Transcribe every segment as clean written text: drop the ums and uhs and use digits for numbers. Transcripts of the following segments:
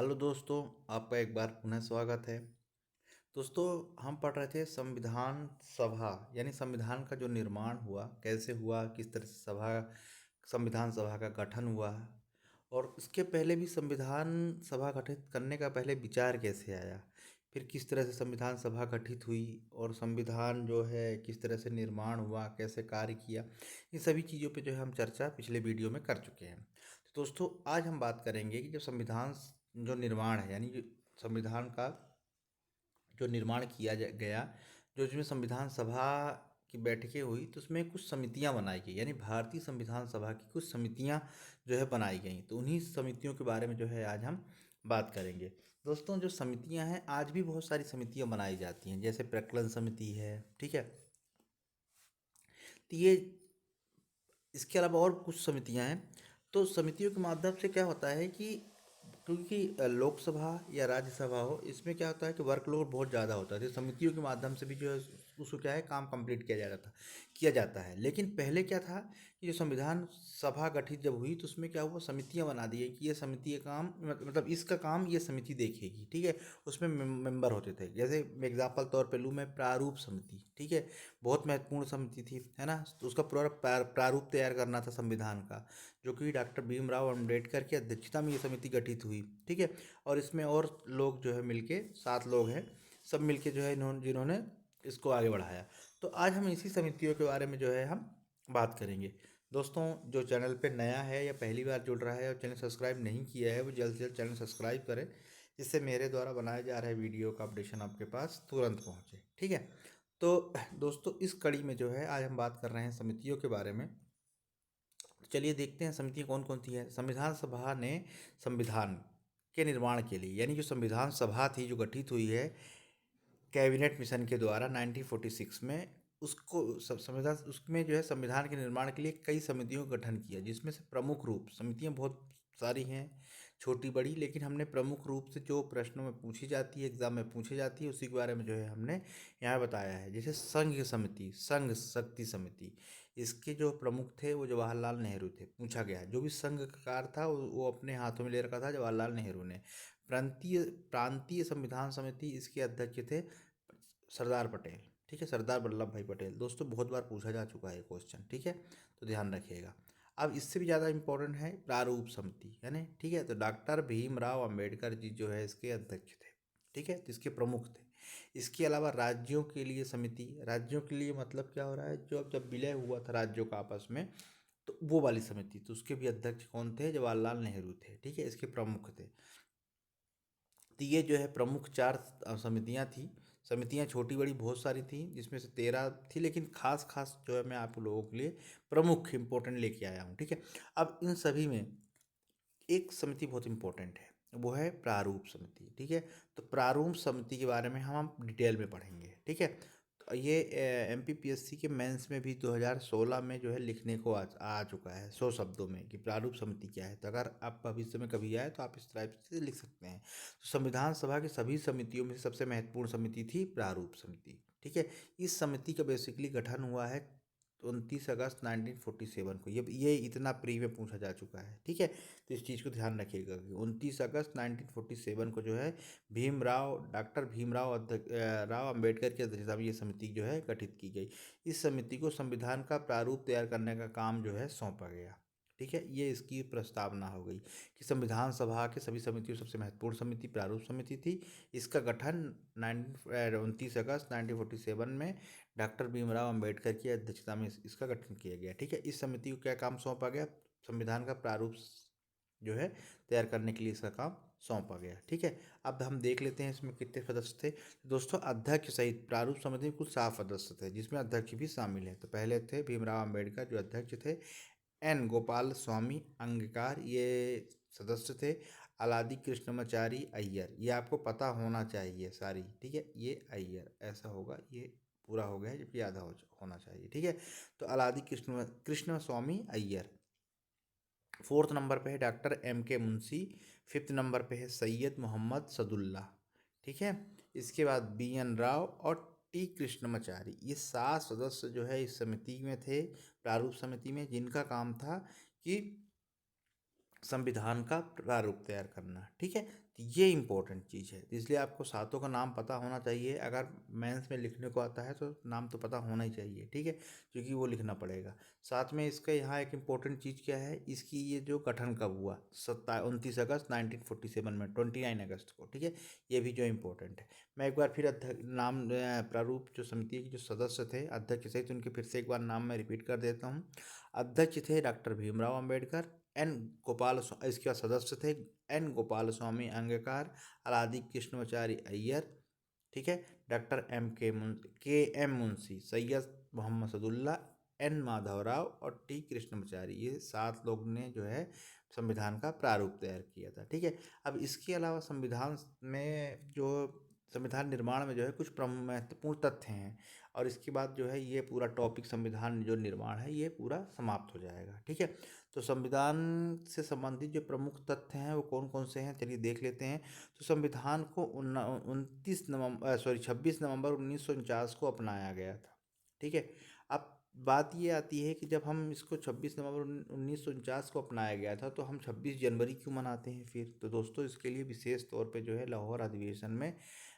Hello दोस्तों, आपका एक बार पुनः स्वागत है। दोस्तों, हम पढ़ रहे थे संविधान सभा यानी संविधान का जो निर्माण हुआ, कैसे हुआ, किस तरह से संविधान सभा का गठन हुआ और इसके पहले भी संविधान सभा गठित करने का पहले विचार कैसे आया, फिर किस तरह से संविधान सभा गठित हुई और संविधान जो है किस तरह से निर्माण हुआ, कैसे कार्य किया। इन सभी चीज़ों पे जो है हम चर्चा पिछले वीडियो में कर चुके हैं। तो दोस्तों, आज हम बात करेंगे कि जो जो निर्माण है यानी जो संविधान का जो निर्माण गया, जो इसमें संविधान सभा की बैठकें हुई तो उसमें कुछ समितियां बनाई गई, यानी भारतीय संविधान सभा की कुछ समितियां जो है बनाई गई। तो उन्हीं समितियों के बारे में जो है आज हम बात करेंगे। दोस्तों, जो समितियां हैं, आज भी बहुत सारी समितियां बनाई जाती हैं, जैसे प्रकलन समिति है, ठीक है। तो ये इसके अलावा और कुछ समितियां हैं। तो समितियों के माध्यम से क्या होता है कि क्योंकि लोकसभा या राज्यसभा हो, इसमें क्या होता है कि वर्कलोड बहुत ज़्यादा होता है, तो समितियों के माध्यम से भी जो है उसको क्या है काम कंप्लीट किया जाता है। लेकिन पहले क्या था कि जो संविधान सभा गठित जब हुई तो उसमें क्या हुआ, समितियां बना दी है कि ये समिति ये काम मतलब इसका काम ये समिति देखेगी, ठीक है। उसमें मेंबर होते थे, जैसे एग्जाम्पल तौर पे लूँ मैं, प्रारूप समिति, ठीक है। बहुत महत्वपूर्ण समिति थी, है ना। तो उसका पूरा प्रारूप तैयार करना था संविधान का, जो कि डॉक्टर भीमराव अम्बेडकर की अध्यक्षता में ये समिति गठित हुई, ठीक है। और इसमें और लोग जो है मिलके 7 लोग हैं, सब मिलके जो है इन्होंने जिन्होंने इसको आगे बढ़ाया। तो आज हम इसी समितियों के बारे में जो है हम बात करेंगे। दोस्तों, जो चैनल पे नया है या पहली बार जुड़ रहा है और चैनल सब्सक्राइब नहीं किया है, वो जल्द से जल्द चैनल सब्सक्राइब करें, जिससे मेरे द्वारा बनाए जा रहे वीडियो का अपडेशन आपके पास तुरंत पहुँचे, ठीक है। तो दोस्तों, इस कड़ी में जो है आज हम बात कर रहे हैं समितियों के बारे में। चलिए देखते हैं समितियाँ कौन कौन सी है। संविधान सभा ने संविधान के निर्माण के लिए, यानी जो संविधान सभा थी जो गठित हुई है कैबिनेट मिशन के द्वारा 1946 में, उसको संविधान उसमें जो है संविधान के निर्माण के लिए कई समितियों का गठन किया, जिसमें से प्रमुख रूप समितियां बहुत सारी हैं, छोटी बड़ी, लेकिन हमने प्रमुख रूप से जो प्रश्नों में पूछी जाती है, एग्जाम में पूछी जाती है, उसी के बारे में जो है हमने यहाँ बताया है। जैसे संघ शक्ति समिति, इसके जो प्रमुख थे वो जवाहरलाल नेहरू थे। पूछा गया जो भी संघ का कार्य था वो अपने हाथों में ले रखा था जवाहरलाल नेहरू ने। प्रांतीय प्रांतीय संविधान समिति, इसके अध्यक्ष थे सरदार पटेल, ठीक है, सरदार वल्लभ भाई पटेल। दोस्तों, बहुत बार पूछा जा चुका है क्वेश्चन, ठीक है, तो ध्यान रखिएगा। अब इससे भी ज़्यादा इम्पोर्टेंट है प्रारूप समिति, है ना, ठीक है। तो डॉक्टर भीमराव अंबेडकर जी जो है इसके अध्यक्ष थे, ठीक है, तो इसके प्रमुख थे। इसके अलावा राज्यों के लिए समिति, राज्यों के लिए मतलब क्या हो रहा है, जो अब जब विलय हुआ था राज्यों का आपस में, तो वो वाली समिति, तो उसके भी अध्यक्ष कौन थे, जवाहरलाल नेहरू थे, ठीक है, इसके प्रमुख थे। तो ये जो है प्रमुख 4 समितियां थी। समितियां छोटी बड़ी बहुत सारी थी, जिसमें से 13 थी, लेकिन खास खास जो है मैं आप लोगों के लिए प्रमुख इंपॉर्टेंट लेके आया हूँ, ठीक है। अब इन सभी में एक समिति बहुत इंपॉर्टेंट है, वो है प्रारूप समिति, ठीक है। तो प्रारूप समिति के बारे में हम डिटेल में पढ़ेंगे, ठीक है। तो ये एमपीपीएससी के मेंस में भी 2016 में जो है लिखने को आ चुका है 100 शब्दों में कि प्रारूप समिति क्या है। तो अगर आप भविष्य में कभी आए तो आप इस टाइप से लिख सकते हैं। तो संविधान सभा की सभी समितियों में से सबसे महत्वपूर्ण समिति थी प्रारूप समिति, ठीक है। इस समिति का बेसिकली गठन हुआ है 29 अगस्त 1947 को। ये इतना प्री में पूछा जा चुका है, ठीक है। तो इस चीज़ को ध्यान रखिएगा कि 29 अगस्त 1947 को जो है डॉक्टर भीमराव राव अम्बेडकर की अध्यक्षता में ये समिति जो है गठित की गई। इस समिति को संविधान का प्रारूप तैयार करने का काम जो है सौंपा गया, ठीक है। ये इसकी प्रस्तावना हो गई कि संविधान सभा के सभी समितियों सबसे महत्वपूर्ण समिति प्रारूप समिति थी। इसका गठन 29 अगस्त 1947 में डॉक्टर भीमराव अम्बेडकर की अध्यक्षता में इसका गठन किया गया, ठीक है। इस समिति को क्या काम सौंपा गया, संविधान का प्रारूप जो है तैयार करने के लिए इसका काम सौंपा गया, ठीक है। अब हम देख लेते हैं इसमें कितने सदस्य थे। दोस्तों, अध्यक्ष सहित प्रारूप समिति में कुल 7 सदस्य थे, जिसमें अध्यक्ष भी शामिल है। तो पहले थे भीमराव अम्बेडकर जो अध्यक्ष थे, एन गोपाल स्वामी अंगीकार ये सदस्य थे, अलादी कृष्णमाचारी अय्यर, ये आपको पता होना चाहिए सारी, ठीक है, ये अय्यर ऐसा होगा, ये पूरा हो गया है जबकि आधा होना चाहिए, ठीक है। तो अलादी कृष्ण स्वामी अय्यर। 4th नंबर पे है डॉक्टर एम के मुंशी। 5th नंबर पे है सैयद मोहम्मद सदुल्ला, ठीक है। इसके बाद बी एन राव और टी कृष्णमाचारी, ये 7 सदस्य जो है इस समिति में थे, प्रारूप समिति में, जिनका काम था कि संविधान का प्रारूप तैयार करना। ठीक है, तो ये इम्पोर्टेंट चीज़ है, इसलिए आपको सातों का नाम पता होना चाहिए। अगर मेंस में लिखने को आता है तो नाम तो पता होना ही चाहिए। ठीक है, क्योंकि वो लिखना पड़ेगा। साथ में इसका यहाँ एक इम्पोर्टेंट चीज़ क्या है, इसकी ये जो गठन कब हुआ, 29 अगस्त 1947 में, 29 अगस्त को। ठीक है, ये भी जो इम्पोर्टेंट है। मैं एक बार फिर नाम प्रारूप जो समिति के जो सदस्य थे, अध्यक्ष सहित, उनके फिर से एक बार नाम मैं रिपीट कर देता हूँ। अध्यक्ष थे डॉक्टर भीमराव अंबेडकर, इसके बाद सदस्य थे एन गोपाल स्वामी अंगकार, अलादि कृष्णमाचारी अय्यर, ठीक है, डॉक्टर के एम मुंशी, सैयद मोहम्मद सदुल्ला, एन माधवराव और टी कृष्णमाचारी। ये 7 लोग ने जो है संविधान का प्रारूप तैयार किया था। ठीक है, अब इसके अलावा संविधान निर्माण में जो है कुछ महत्वपूर्ण तथ्य हैं, और इसके बाद जो है ये पूरा टॉपिक संविधान जो निर्माण है ये पूरा समाप्त हो जाएगा। ठीक है, तो संविधान से संबंधित जो प्रमुख तथ्य हैं वो कौन कौन से हैं, चलिए देख लेते हैं। तो संविधान को 26 नवंबर 1949 को अपनाया गया था। ठीक है, अब बात ये आती है कि जब हम इसको 26 नवंबर 1949 को अपनाया गया था, तो हम 26 जनवरी क्यों मनाते हैं फिर। तो दोस्तों, इसके लिए विशेष तौर पे जो है लाहौर अधिवेशन में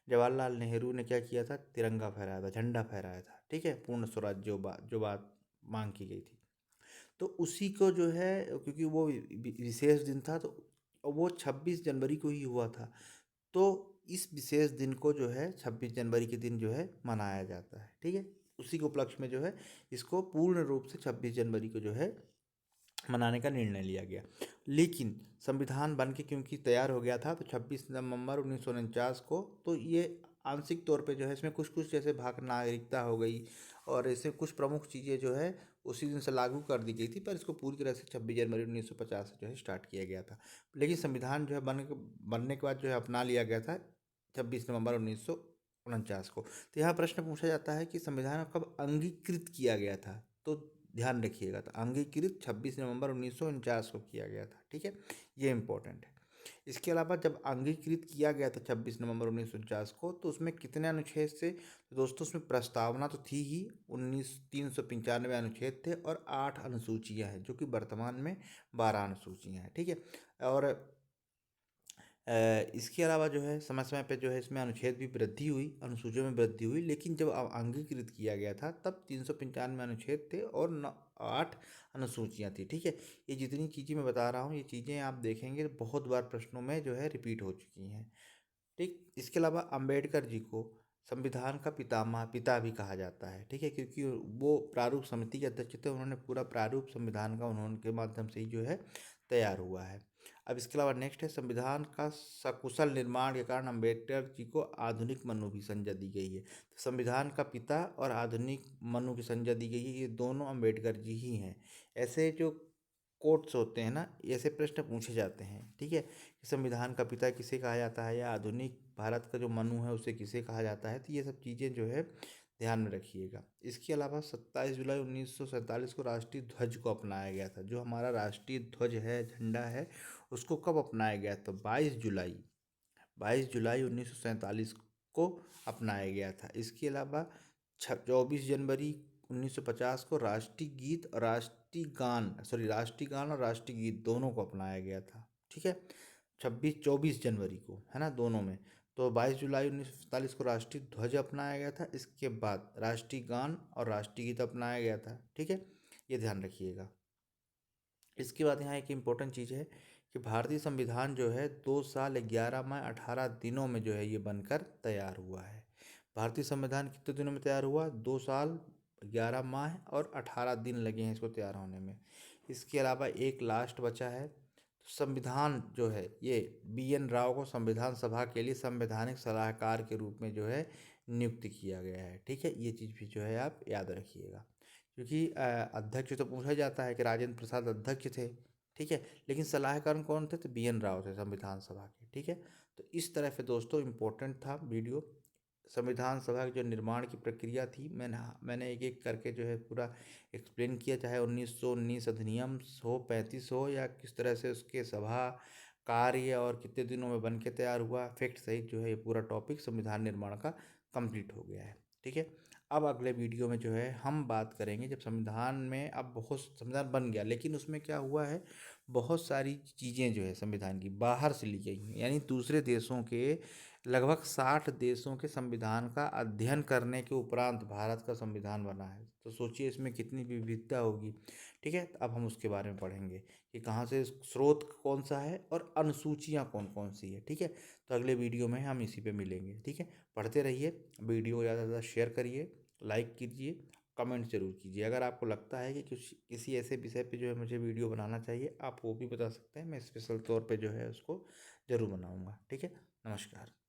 जवाहरलाल नेहरू ने क्या किया था, तिरंगा फहराया था, झंडा फहराया था। ठीक है, पूर्ण स्वराज जो बात मांग की गई थी, तो उसी को जो है, क्योंकि वो विशेष दिन था, तो वो 26 जनवरी को ही हुआ था, तो इस विशेष दिन को जो है 26 जनवरी के दिन जो है मनाया जाता है। ठीक है, उसी के उपलक्ष्य में जो है इसको पूर्ण रूप से 26 जनवरी को जो है मनाने का निर्णय लिया गया। लेकिन संविधान बन के क्योंकि तैयार हो गया था, तो 26 नवंबर 1949 को, तो ये आंशिक तौर पे जो है इसमें कुछ कुछ जैसे भाग नागरिकता हो गई और ऐसे कुछ प्रमुख चीज़ें जो है उसी दिन से लागू कर दी गई थी, पर इसको पूरी तरह से 26 जनवरी 1950 से जो है स्टार्ट किया गया था। लेकिन संविधान जो है बनने के बाद जो है अपना लिया गया था 26 नवंबर 1949 को। तो यहाँ प्रश्न पूछा जाता है कि संविधान कब अंगीकृत किया गया था, तो ध्यान रखिएगा, तो अंगीकृत 26 नवंबर 1949 को किया गया था। ठीक है, ये इंपॉर्टेंट है। इसके अलावा जब अंगीकृत किया गया था 26 नवंबर 1949 को, तो उसमें कितने अनुच्छेद से, तो दोस्तों उसमें प्रस्तावना तो थी ही, 395 अनुच्छेद थे और 8 अनुसूचियां हैं, जो कि वर्तमान में 12 अनुसूचियां हैं। ठीक है, और इसके अलावा जो है समय समय पे जो है इसमें अनुच्छेद भी वृद्धि हुई, अनुसूचियों में वृद्धि हुई, लेकिन जब अंगीकृत किया गया था तब 395 अनुच्छेद थे और 8 अनुसूचियां थी। ठीक है, ये जितनी चीज़ें मैं बता रहा हूँ, ये चीज़ें आप देखेंगे बहुत बार प्रश्नों में जो है रिपीट हो चुकी हैं। ठीक, इसके अलावा अंबेडकर जी को संविधान का पिता भी कहा जाता है। ठीक है, क्योंकि वो प्रारूप समिति के अध्यक्ष थे, उन्होंने पूरा प्रारूप संविधान का उन्होंने माध्यम से ही जो है तैयार हुआ है। अब इसके अलावा नेक्स्ट है, संविधान का सकुशल निर्माण के कारण अंबेडकर जी को आधुनिक मनु की संज्ञा दी गई है। तो संविधान का पिता और आधुनिक मनु की संज्ञा दी गई है, ये दोनों अंबेडकर जी ही हैं। ऐसे जो कोट्स होते हैं ना, ऐसे प्रश्न पूछे जाते हैं। ठीक है, कि संविधान का पिता किसे कहा जाता है, या आधुनिक भारत का जो मनु है उसे किसे कहा जाता है, तो ये सब चीज़ें जो है ध्यान में रखिएगा। इसके अलावा 27 जुलाई 1947 को राष्ट्रीय ध्वज को अपनाया गया था। जो हमारा राष्ट्रीय ध्वज है, झंडा है, उसको कब अपनाया गया था, 22 जुलाई 1947 को अपनाया गया था। इसके अलावा 24 जनवरी 1950 को राष्ट्रीय गान और राष्ट्रीय गीत दोनों को अपनाया गया था। ठीक है, 24 जनवरी को, है ना, दोनों में। तो 22 जुलाई 1947 को राष्ट्रीय ध्वज अपनाया गया था, इसके बाद राष्ट्रीय गान और राष्ट्रीय गीत अपनाया गया था। ठीक है, ये ध्यान रखिएगा। इसके बाद यहाँ एक इम्पोर्टेंट चीज़ है कि भारतीय संविधान जो है 2 साल 11 माह 18 दिनों में जो है ये बनकर तैयार हुआ है। भारतीय संविधान कितने दिनों में तैयार हुआ, 2 साल 11 माह और 18 दिन लगे हैं इसको तैयार होने में। इसके अलावा एक लास्ट बचा है, संविधान जो है ये BN राव को संविधान सभा के लिए संवैधानिक सलाहकार के रूप में जो है नियुक्त किया गया है। ठीक है, ये चीज़ भी जो है आप याद रखिएगा, क्योंकि अध्यक्ष तो पूछा जाता है कि राजेंद्र प्रसाद अध्यक्ष थे। ठीक है, लेकिन सलाहकार कौन थे, तो BN राव थे संविधान सभा के। ठीक है, तो इस तरह से दोस्तों इम्पोर्टेंट था वीडियो। संविधान सभा की जो निर्माण की प्रक्रिया थी, मैंने एक एक करके जो है पूरा एक्सप्लेन किया, चाहे 1919 अधिनियम हो, 35 हो, या किस तरह से उसके सभा कार्य और कितने दिनों में बन के तैयार हुआ, फैक्ट सहित जो है ये पूरा टॉपिक संविधान निर्माण का कंप्लीट हो गया है। ठीक है, अब अगले वीडियो में जो है हम बात करेंगे, जब संविधान में अब बहुत संविधान बन गया, लेकिन उसमें क्या हुआ है, बहुत सारी चीज़ें जो है संविधान की बाहर से ली गई हैं, यानी दूसरे देशों के लगभग 60 देशों के संविधान का अध्ययन करने के उपरांत भारत का संविधान बना है। तो सोचिए इसमें कितनी विविधता होगी। ठीक है, अब हम उसके बारे में पढ़ेंगे कि कहाँ से स्रोत कौन सा है और अनुसूचियाँ कौन कौन सी है। ठीक है, तो अगले वीडियो में हम इसी पे मिलेंगे। ठीक है, पढ़ते रहिए, वीडियो को ज़्यादा से ज़्यादा शेयर करिए, लाइक कीजिए, कमेंट जरूर कीजिए। अगर आपको लगता है कि किसी ऐसे विषय पे जो है मुझे वीडियो बनाना चाहिए, आप वो भी बता सकते हैं, मैं स्पेशल तौर पे जो है उसको ज़रूर बनाऊँगा। ठीक है, नमस्कार।